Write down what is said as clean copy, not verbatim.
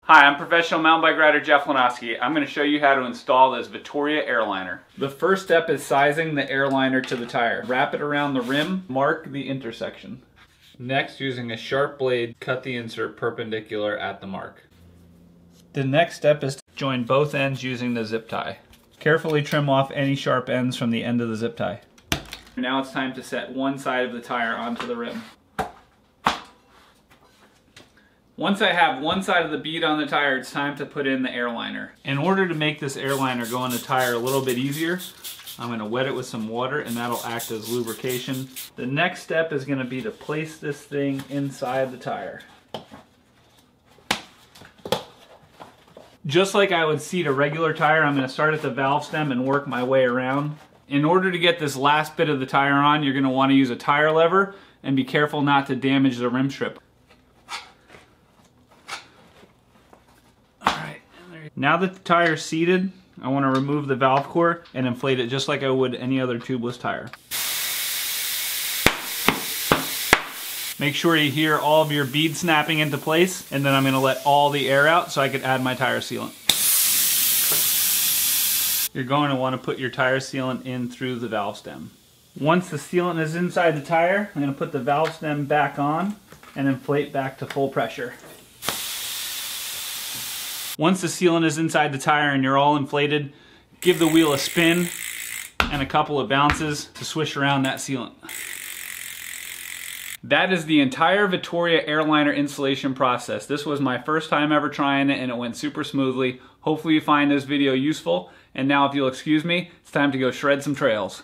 Hi, I'm professional mountain bike rider Jeff Lanowski. I'm going to show you how to install this Vittoria Air Liner. The first step is sizing the air liner to the tire. Wrap it around the rim, mark the intersection. Next, using a sharp blade, cut the insert perpendicular at the mark. The next step is to join both ends using the zip tie. Carefully trim off any sharp ends from the end of the zip tie. Now it's time to set one side of the tire onto the rim. Once I have one side of the bead on the tire, it's time to put in the air liner. In order to make this air liner go on the tire a little bit easier, I'm going to wet it with some water and that'll act as lubrication. The next step is going to be to place this thing inside the tire. Just like I would seat a regular tire, I'm going to start at the valve stem and work my way around. In order to get this last bit of the tire on, you're going to want to use a tire lever and be careful not to damage the rim strip. Now that the tire is seated, I want to remove the valve core and inflate it just like I would any other tubeless tire. Make sure you hear all of your beads snapping into place, and then I'm going to let all the air out so I can add my tire sealant. You're going to want to put your tire sealant in through the valve stem. Once the sealant is inside the tire, I'm going to put the valve stem back on and inflate back to full pressure. Once the sealant is inside the tire and you're all inflated, give the wheel a spin and a couple of bounces to swish around that sealant. That is the entire Vittoria Air Liner installation process. This was my first time ever trying it and it went super smoothly. Hopefully you find this video useful. And now if you'll excuse me, it's time to go shred some trails.